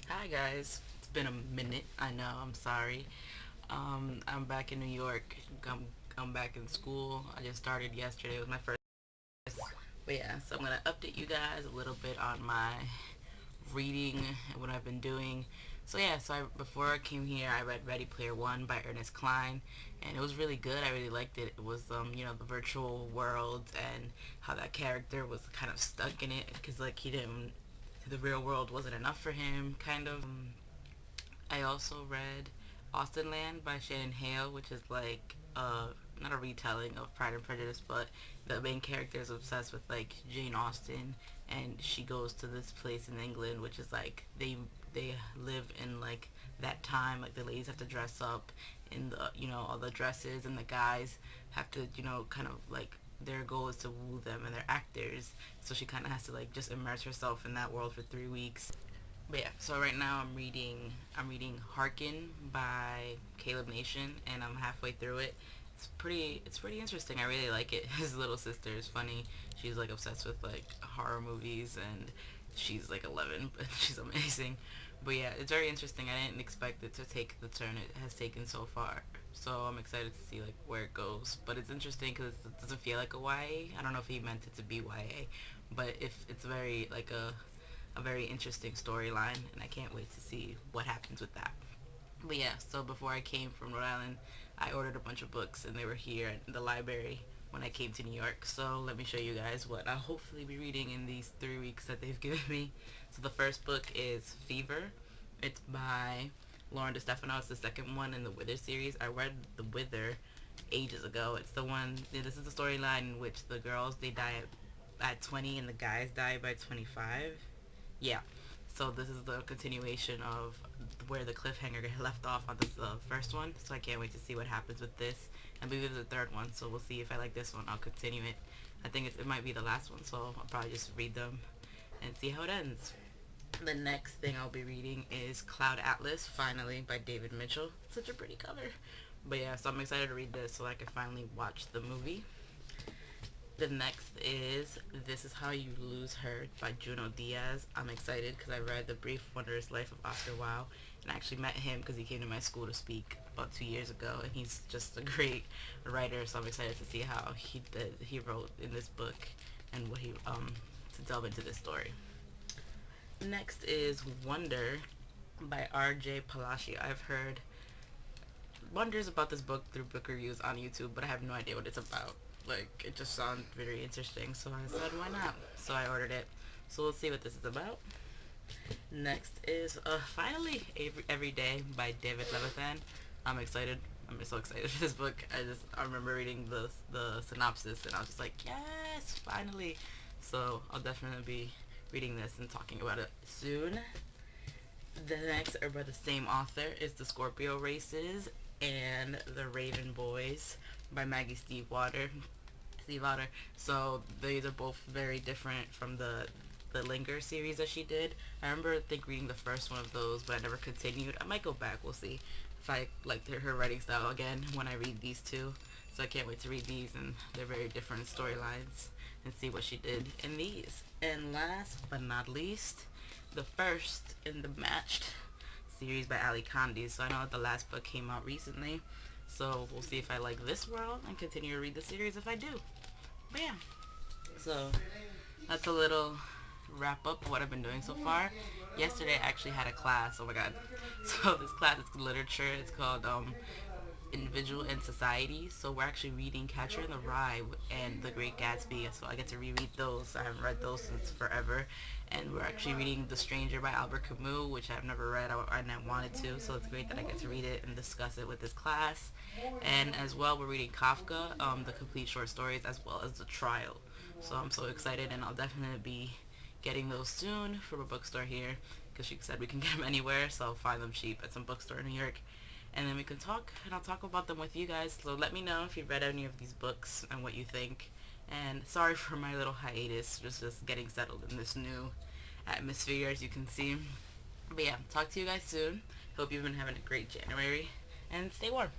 Hi guys, it's been a minute. I know, I'm sorry. I'm back in New York. I'm back in school. I just started yesterday. It was my first. But yeah, so I'm gonna update you guys a little bit on my reading and what I've been doing. So yeah, before I came here, I read Ready Player One by Ernest Cline, and it was really good. I really liked it. It was the virtual world and how that character was kind of stuck in it because like he didn't, the real world wasn't enough for him, kind of. I also read Austenland by Shannon Hale, which is like not a retelling of Pride and Prejudice, but the main character is obsessed with like Jane Austen, and she goes to this place in England, which is like they live in like that time. Like the ladies have to dress up in the all the dresses, and the guys have to kind of like their goal is to woo them, and they're actors, so she kind of has to like just immerse herself in that world for 3 weeks. But yeah, so right now I'm reading Harkin by Caleb Nation, and I'm halfway through it. It's pretty interesting. I really like it. His little sister is funny. She's like obsessed with like horror movies, and she's like 11, but she's amazing. But yeah, it's very interesting. I didn't expect it to take the turn it has taken so far. So I'm excited to see like where it goes. But it's interesting because it doesn't feel like a YA. I don't know if he meant it to be YA, but if it's very like a very interesting storyline, and I can't wait to see what happens with that. But yeah, so before I came from Rhode Island, I ordered a bunch of books, and they were here at the library when I came to New York. So let me show you guys what I'll hopefully be reading in these 3 weeks that they've given me. So the first book is Fever. It's by Lauren DeStefano. It's the second one in the Wither series. I read The Wither ages ago. It's the one. This is the storyline in which the girls they die at 20 and the guys die by 25. Yeah. So this is the continuation of where the cliffhanger left off on the first one. So I can't wait to see what happens with this. I believe there's a third one, so we'll see if I like this one. I'll continue it. I think it might be the last one, so I'll probably just read them and see how it ends. The next thing I'll be reading is Cloud Atlas, finally, by David Mitchell. Such a pretty cover. But yeah, so I'm excited to read this so I can finally watch the movie. The next is This Is How You Lose Her by Juno Diaz. I'm excited because I read The Brief Wondrous Life of Oscar Wilde, and I actually met him because he came to my school to speak about 2 years ago, and he's just a great writer, so I'm excited to see how he wrote in this book and what he to delve into this story. Next is Wonder by R.J. Palacio. I've heard wonders about this book through book reviews on YouTube, but I have no idea what it's about. Like, it just sounds very interesting, so I said, why not? So I ordered it. So we'll see what this is about. Next is finally Every Day by David Levithan. I'm excited. I'm so excited for this book. I remember reading the synopsis, and I was just like, yes, finally. So I'll definitely be reading this and talking about it soon. The next are by the same author is The Scorpio Races and The Raven Boys by Maggie Stiefvater. So these are both very different from the Linger series that she did. I remember reading the first one of those, but I never continued. I might go back. We'll see if I like her writing style again when I read these two. So I can't wait to read these, and they're very different storylines, and see what she did in these. And last but not least, the first in the Matched series by Ali Kandi. So I know that the last book came out recently, so we'll see if I like this world and continue to read the series if I do. But yeah, so that's a little wrap up of what I've been doing so far. Yesterday I actually had a class. Oh my god. So this class is literature. It's called Individual and Society. So we're actually reading Catcher in the Rye and The Great Gatsby. So I get to reread those. I haven't read those since forever. And we're actually reading The Stranger by Albert Camus, which I've never read. I wanted to. So it's great that I get to read it and discuss it with this class. And as well, we're reading Kafka, the complete short stories, as well as The Trial. So I'm so excited, and I'll definitely be getting those soon from a bookstore here, because she said we can get them anywhere, so I'll find them cheap at some bookstore in New York, and then we can talk, and I'll talk about them with you guys. So let me know if you've read any of these books and what you think. And sorry for my little hiatus, just getting settled in this new atmosphere, as you can see. But yeah, talk to you guys soon. Hope you've been having a great January, and stay warm.